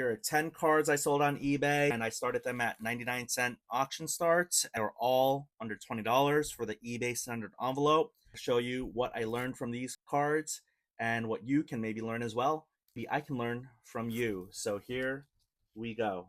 Here are 10 cards I sold on eBay, and I started them at 99-cent auction starts. They were all under $20 for the eBay standard envelope. I'll show you what I learned from these cards and what you can maybe learn as well. Maybe I can learn from you. So here we go.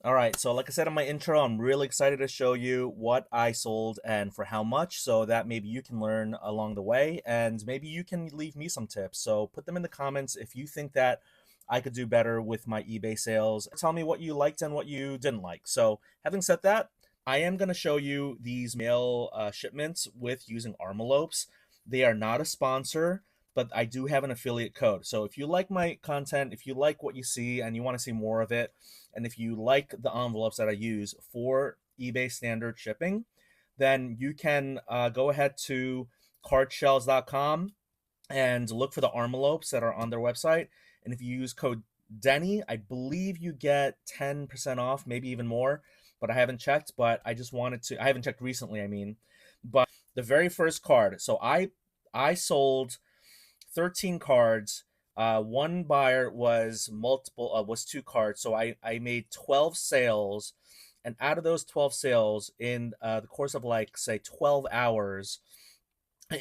All right, so like I said in my intro, I'm really excited to show you what I sold and for how much, so that maybe you can learn along the way and maybe you can leave me some tips. So put them in the comments if you think that I could do better with my eBay sales. Tell me what you liked and what you didn't like. So having said that, I am going to show you these mail shipments with using envelopes. They are not a sponsor, but I do have an affiliate code. So if you like my content, if you like what you see and you want to see more of it, and if you like the envelopes that I use for eBay standard shipping, then you can go ahead to cardshells.com and look for the envelopes that are on their website. And if you use code Denny, I believe you get 10% off, maybe even more. But I haven't checked, but I just wanted to, I haven't checked recently, I mean. But the very first card, so I sold 13 cards. One buyer was was two cards. So I made 12 sales. And out of those 12 sales, in the course of like, say, 12 hours,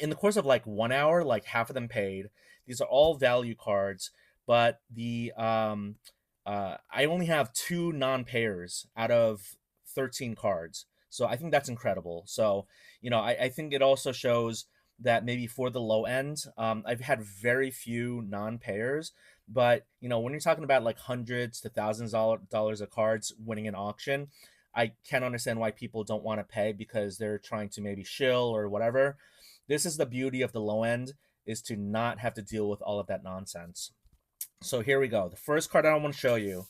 in the course of like 1 hour, like half of them paid. These are all value cards, but I only have two non-payers out of 13 cards. So I think that's incredible. So, I think it also shows that maybe for the low end, I've had very few non-payers, but when you're talking about like hundreds to thousands of dollars of cards winning an auction, I can understand why people don't want to pay because they're trying to maybe shill or whatever. This is the beauty of the low end, is to not have to deal with all of that nonsense. So here we go. The first card I want to show you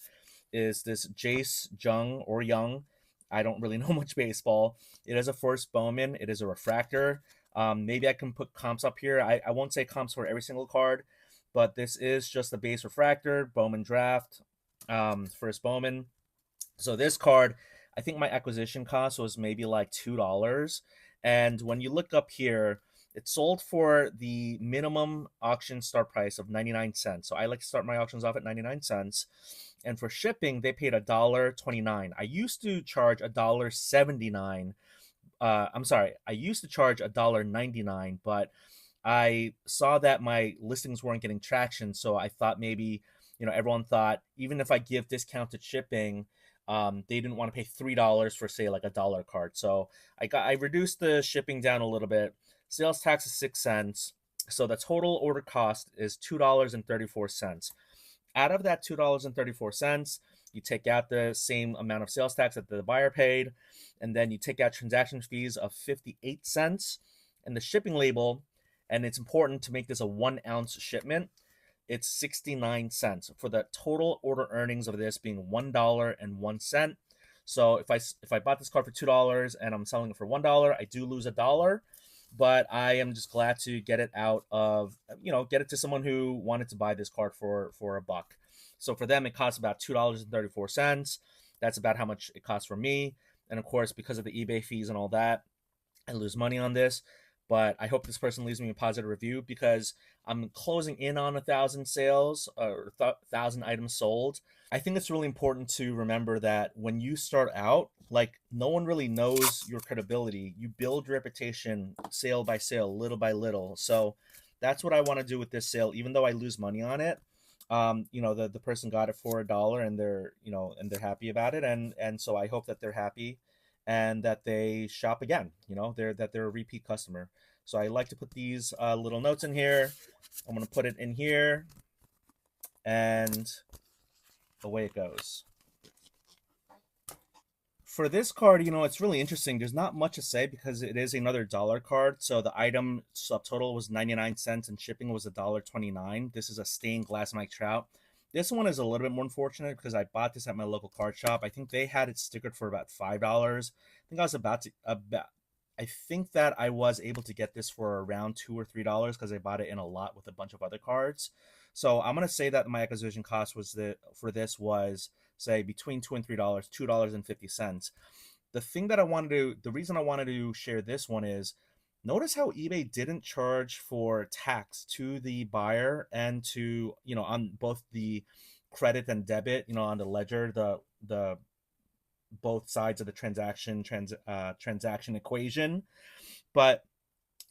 is this Jace Jung or Young. I don't really know much baseball. It is a first Bowman. It is a refractor. Maybe I can put comps up here. I won't say comps for every single card, but this is just a base refractor, Bowman draft, first Bowman. So this card, I think my acquisition cost was maybe like $2. And when you look up here, it sold for the minimum auction start price of 99 cents. So I like to start my auctions off at 99 cents. And for shipping, they paid $1.29. I used to charge $1.79. I'm sorry, I used to charge $1.99, but I saw that my listings weren't getting traction. So I thought maybe, everyone thought even if I give discounted shipping, they didn't want to pay $3 for, say, like a dollar card. So I reduced the shipping down a little bit. Sales tax is 6 cents. So the total order cost is $2.34. Out of that $2.34, you take out the same amount of sales tax that the buyer paid, and then you take out transaction fees of 58 cents and the shipping label. And it's important to make this a 1 ounce shipment. It's 69 cents for the total order earnings of this being $1.01. So if I bought this card for $2 and I'm selling it for $1, I do lose $1, but I am just glad to get it out of, get it to someone who wanted to buy this card for $1. So for them, it costs about $2.34. That's about how much it costs for me. And of course, because of the eBay fees and all that, I lose money on this. But I hope this person leaves me a positive review because I'm closing in on 1,000 sales or 1,000 items sold. I think it's really important to remember that when you start out, like, no one really knows your credibility. You build reputation sale by sale, little by little. So that's what I want to do with this sale, even though I lose money on it. The person got it for $1 and they're happy about it. And so I hope that they're happy and that they shop again, they're a repeat customer. So I like to put these little notes in here. I'm going to put it in here and away it goes. For this card, it's really interesting. There's not much to say because it is another dollar card. So the item subtotal was 99 cents and shipping was $1.29. This is a stained glass Mike Trout. This one is a little bit more unfortunate because I bought this at my local card shop. I think they had it stickered for about $5. I think that I was able to get this for around $2 or $3 because I bought it in a lot with a bunch of other cards. So I'm gonna say that my acquisition cost for this was, say, between $2 and $3, $2.50. The reason I wanted to share this one is Notice how eBay didn't charge for tax to the buyer and to, on both the credit and debit, on the ledger, the both sides of the transaction equation. But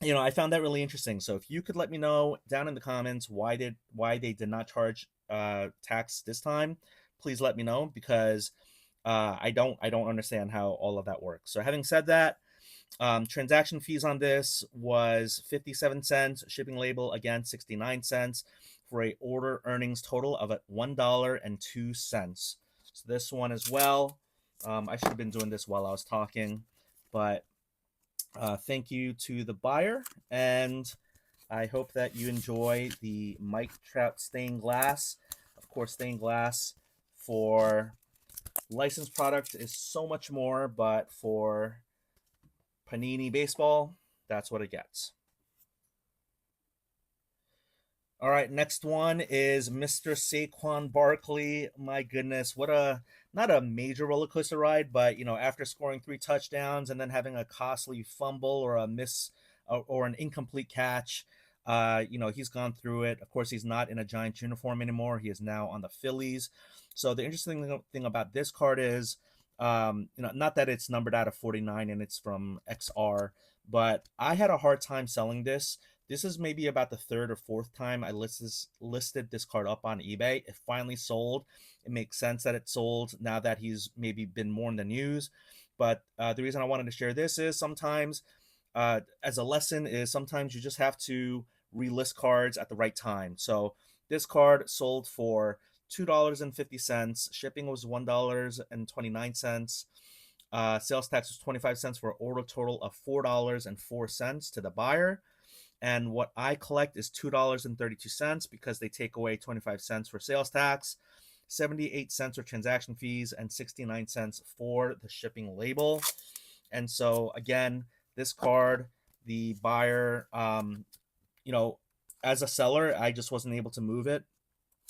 I found that really interesting. So if you could let me know down in the comments why they did not charge tax this time, please let me know, because I don't understand how all of that works. So having said that, transaction fees on this was 57 cents. Shipping label again 69 cents for a order earnings total of at $1.02. So this one as well. I should have been doing this while I was talking, but thank you to the buyer, and I hope that you enjoy the Mike Trout stained glass. Of course, stained glass for licensed product is so much more, but for Panini Baseball, that's what it gets. All right, next one is Mr. Saquon Barkley. My goodness, what a not a major roller coaster ride, but after scoring 3 touchdowns and then having a costly fumble or a miss or an incomplete catch, he's gone through it. Of course, he's not in a Giants uniform anymore. He is now on the Phillies. So the interesting thing about this card is, not that it's numbered out of 49 and it's from XR, but I had a hard time selling this. This is maybe about the third or fourth time I listed this card up on eBay. It finally sold. It makes sense that it sold now that he's maybe been more in the news. But the reason I wanted to share this is sometimes, as a lesson, is sometimes you just have to relist cards at the right time. So this card sold for $2.50. Shipping was $1.29. Sales tax was 25 cents for an order total of $4.04 to the buyer. And what I collect is $2.32 because they take away 25 cents for sales tax, 78 cents for transaction fees, and 69 cents for the shipping label. And so again, this card, the buyer, as a seller, I just wasn't able to move it,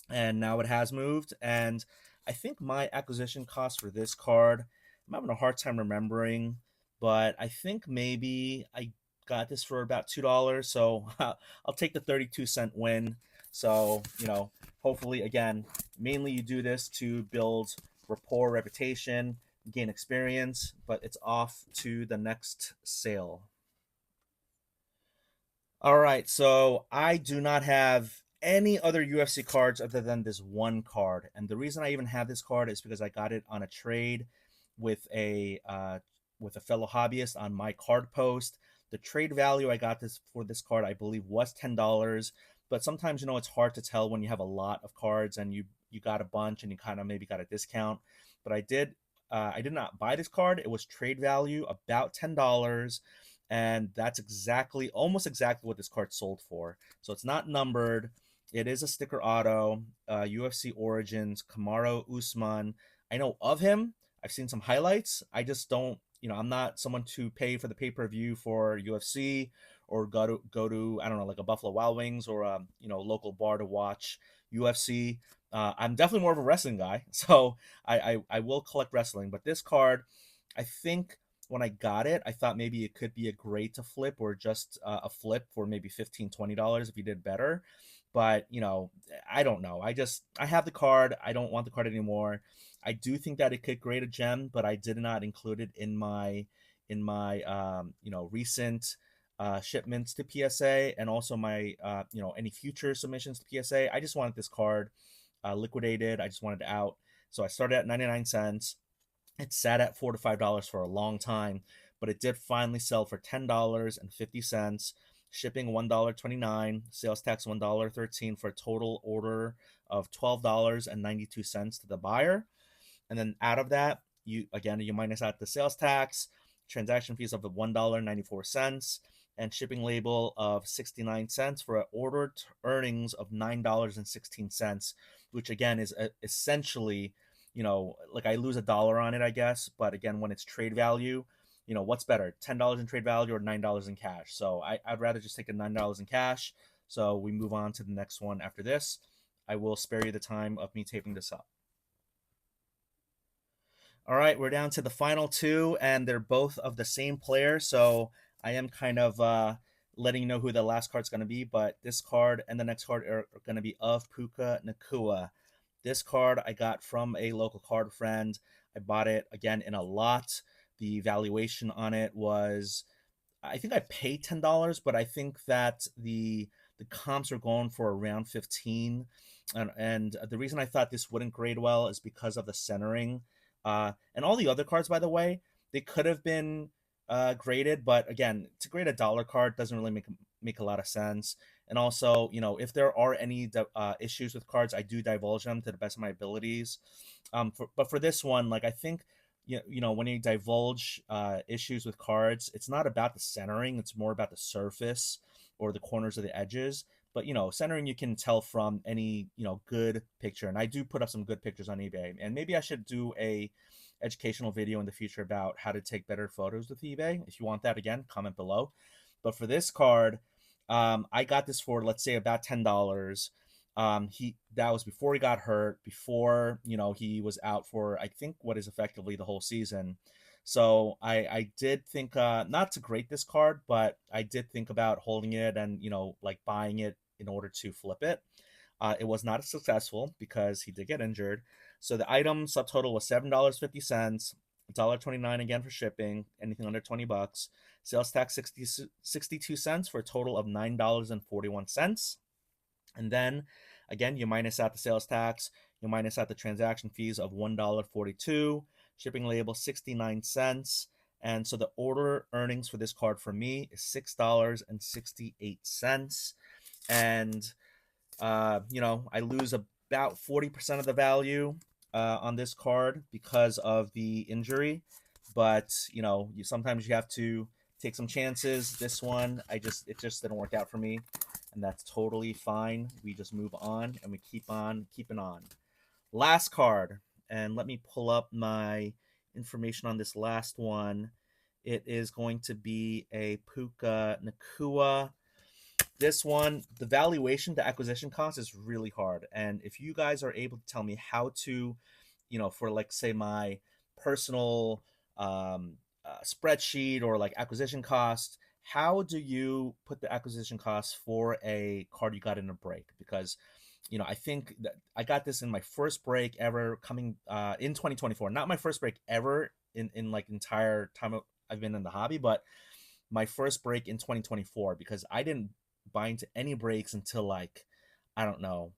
and now it has moved. And I think my acquisition cost for this card, I'm having a hard time remembering, but I think maybe I got this for about $2. So I'll take the 32-cent win. So, hopefully, again, mainly you do this to build rapport, reputation, gain experience, but it's off to the next sale. All right, so I do not have any other UFC cards other than this one card, and the reason I even have this card is because I got it on a trade with a fellow hobbyist on my card post. The trade value I got this card, I believe, was $10, but sometimes it's hard to tell when you have a lot of cards and you got a bunch and you kind of maybe got a discount. But I did not buy this card. It was trade value about $10, and that's almost exactly what this card sold for. So it's not numbered. It is a sticker auto, UFC Origins, Kamaru Usman. I know of him. I've seen some highlights. I just don't, I'm not someone to pay for the pay-per-view for UFC or go to I don't know, like a Buffalo Wild Wings or a local bar to watch UFC. I'm definitely more of a wrestling guy, so I will collect wrestling. But this card, I think when I got it, I thought maybe it could be a grade to flip or just a flip for maybe $15-20 if you did better. But I don't know. I have the card. I don't want the card anymore. I do think that it could grade a gem, but I did not include it in my recent shipments to PSA, and also my any future submissions to PSA. I just wanted this card liquidated. I just wanted it out. So I started at 99 cents. It sat at $4 to $5 for a long time, but it did finally sell for $10.50. Shipping $1.29, sales tax $1.13 for a total order of $12.92 to the buyer. And then out of that, you minus out the sales tax, transaction fees of $1.94, and shipping label of 69 cents for an ordered earnings of $9.16, which again is essentially, like I lose $1 on it, I guess. But again, when it's trade value, what's better, $10 in trade value or $9 in cash? So I'd rather just take the $9 in cash. So we move on to the next one after this. I will spare you the time of me taping this up. All right, we're down to the final two, and they're both of the same player. So I am kind of letting you know who the last card's going to be, but this card and the next card are going to be of Puka Nakua. This card I got from a local card friend. I bought it again in a lot. The valuation on it was, I think I paid $10, but I think that the comps are going for around 15. And the reason I thought this wouldn't grade well is because of the centering. And all the other cards, by the way, they could have been graded, but again, to grade a dollar card doesn't really make a lot of sense. And also, if there are any issues with cards, I do divulge them to the best of my abilities. But for this one, like, I think when you divulge issues with cards, it's not about the centering, it's more about the surface or the corners of the edges. But centering, you can tell from any good picture, and I do put up some good pictures on eBay. And maybe I should do a educational video in the future about how to take better photos with eBay. If you want that, again, comment below. But for this card, I got this for, let's say, about $10. That was before he got hurt, before he was out for, I think, what is effectively the whole season. So I did think, not to grade this card, but I did think about holding it and like buying it in order to flip it. It was not successful because he did get injured. So the item subtotal was $7.50, $1.29 again for shipping, anything under $20. Sales tax 62 cents for a total of $9.41. And then again, you minus out the sales tax, you minus out the transaction fees of $1.42, shipping label 69 cents. And so the order earnings for this card for me is $6.68. And I lose about 40% of the value on this card because of the injury. But sometimes you have to take some chances. This one, it just didn't work out for me, and that's totally fine. We just move on and we keep on keeping on. Last card, and let me pull up my information on this last one. It is going to be a Puka Nakua. This one, the valuation to acquisition cost is really hard. And if you guys are able to tell me how to, for, like, say, my personal spreadsheet or like acquisition cost, how do you put the acquisition cost for a card you got in a break? Because I think that I got this in my first break ever coming in 2024. Not my first break ever in like entire time I've been in the hobby, but my first break in 2024, because I didn't buy into any breaks until, like, I don't know,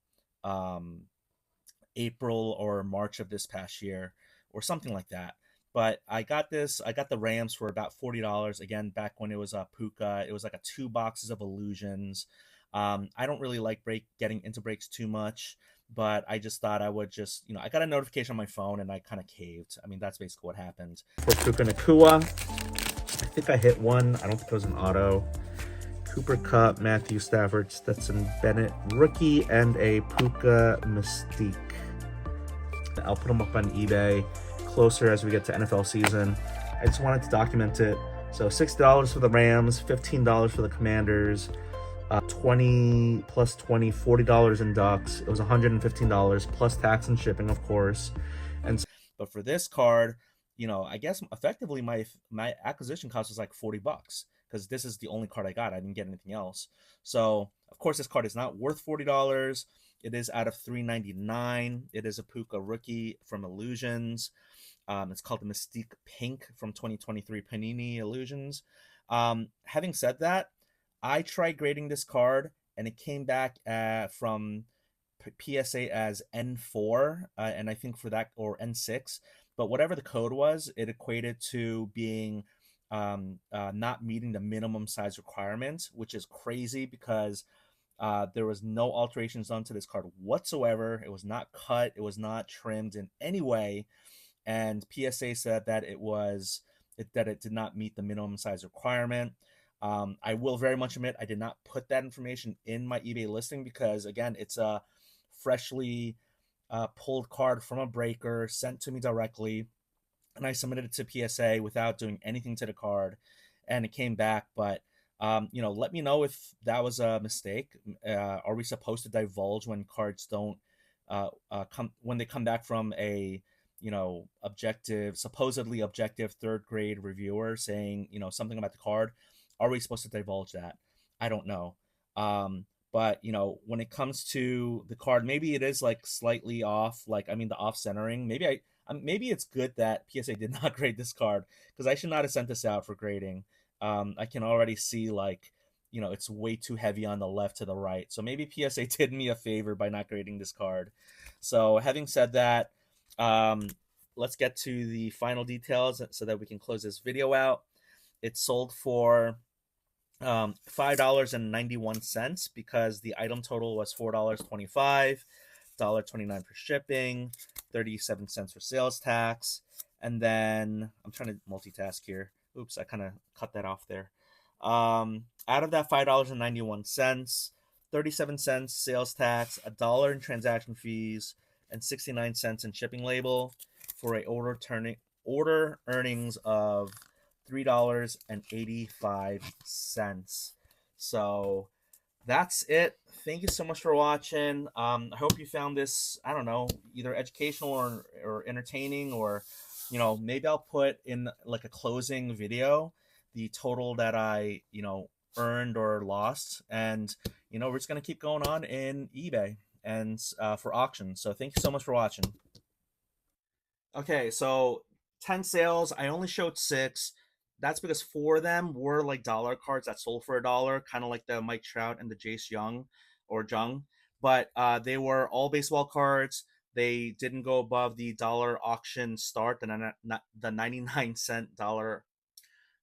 April or March of this past year or something like that. But I got the Rams for about $40. Again, back when it was a Puka, it was like a 2 boxes of illusions. I don't really like getting into breaks too much, but I just thought I would just, I got a notification on my phone and I kind of caved. I mean, that's basically what happened. For Puka Nakua, I think I hit one. I don't think it was an auto. Cooper Kupp, Matthew Stafford, Stetson Bennett, rookie, and a Puka Mystique. I'll put them up on eBay closer as we get to NFL season. I just wanted to document it. So $60 for the Rams, $15 for the Commanders, 20 plus 20, $40 in Ducks. It was $115 plus tax and shipping, of course. But for this card, I guess effectively my acquisition cost was like $40 because this is the only card I got. I didn't get anything else. So of course this card is not worth $40. It is out of $3.99. It is a Puka rookie from Illusions. It's called the Mystique Pink from 2023 Panini Illusions. Having said that, I tried grading this card and it came back from PSA as N4, and I think for that, or N6, but whatever the code was, it equated to being not meeting the minimum size requirement, which is crazy because there was no alterations done to this card whatsoever. It was not cut. It was not trimmed in any way. And PSA said that it did not meet the minimum size requirement. I will very much admit I did not put that information in my eBay listing because, again, it's a freshly pulled card from a breaker sent to me directly, and I submitted it to PSA without doing anything to the card, and it came back. But let me know if that was a mistake. Are we supposed to divulge when cards don't when they come back from a supposedly objective third grade reviewer saying something about the card? Are we supposed to divulge that? I don't know. But when it comes to the card, maybe it is like slightly off. Like, I mean, the off centering. Maybe it's good that PSA did not grade this card, because I should not have sent this out for grading. I can already see, like, it's way too heavy on the left to the right. So maybe PSA did me a favor by not grading this card. So having said that, um, let's get to the final details so that we can close this video out. It sold for $5.91, because the item total was $4.25, $1.29 for shipping, 37 cents for sales tax. And then I'm trying to multitask here. Oops, I kind of cut that off there. Out of that $5.91, 37 cents sales tax, $1 in transaction fees, and 69 cents in shipping label, for a order earnings of $3.85. So that's it. Thank you so much for watching. I hope you found this, I don't know, either educational or entertaining, or maybe I'll put in like a closing video the total that I earned or lost, and we're just gonna keep going on in eBay and for auctions. So thank you so much for watching. Okay, so 10 sales. I only showed six. That's because four of them were like dollar cards that sold for $1, kind of like the Mike Trout and the Jace Young or Jung. But they were all baseball cards. They didn't go above the dollar auction start, the 99-cent dollar,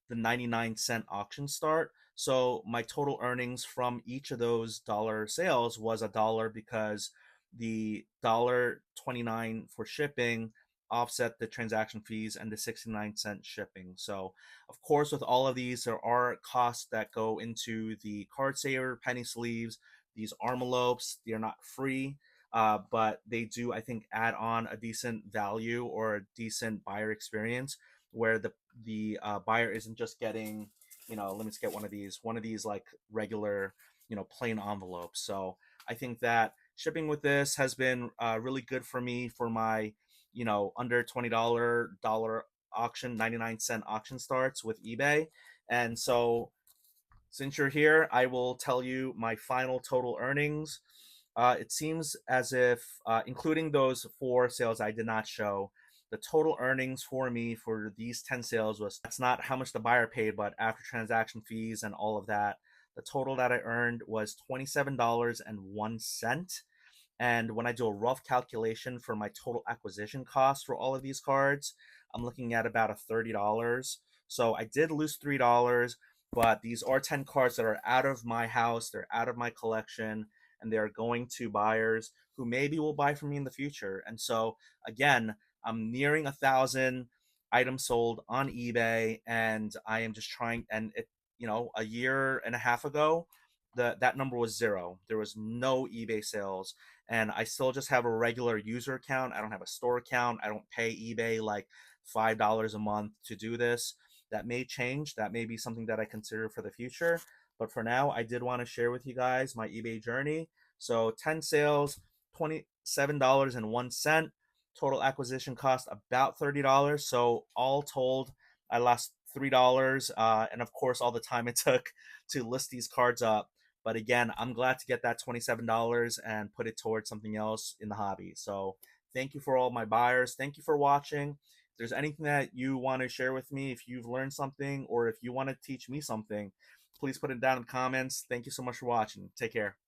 the 99-cent auction start. So my total earnings from each of those dollar sales was $1, because the $1.29 for shipping offset the transaction fees and the 69-cent shipping. So of course, with all of these, there are costs that go into the card saver, penny sleeves, these envelopes. They're not free, but they do, I think, add on a decent value or a decent buyer experience, where the buyer isn't just getting, let me just get one of these like regular, plain envelopes. So I think that shipping with this has been really good for me for my under $20 auction, 99-cent auction starts with eBay. And so since you're here, I will tell you my final total earnings. It seems as if, including those four sales I did not show, the total earnings for me for these 10 sales was, that's not how much the buyer paid, but after transaction fees and all of that, the total that I earned was $27.01. And when I do a rough calculation for my total acquisition cost for all of these cards, I'm looking at about a $30. So I did lose $3, but these are 10 cards that are out of my house, they're out of my collection, and they're going to buyers who maybe will buy from me in the future. And so again, I'm nearing 1,000 items sold on eBay, and I am just trying. And a year and a half ago, that number was zero. There was no eBay sales, and I still just have a regular user account. I don't have a store account. I don't pay eBay like $5 a month to do this. That may change. That may be something that I consider for the future. But for now, I did want to share with you guys my eBay journey. So 10 sales, $27.01. Total acquisition cost about $30. So all told, I lost $3. And of course, all the time it took to list these cards up. But again, I'm glad to get that $27 and put it towards something else in the hobby. So thank you for all my buyers. Thank you for watching. If there's anything that you want to share with me, if you've learned something, or if you want to teach me something, please put it down in the comments. Thank you so much for watching. Take care.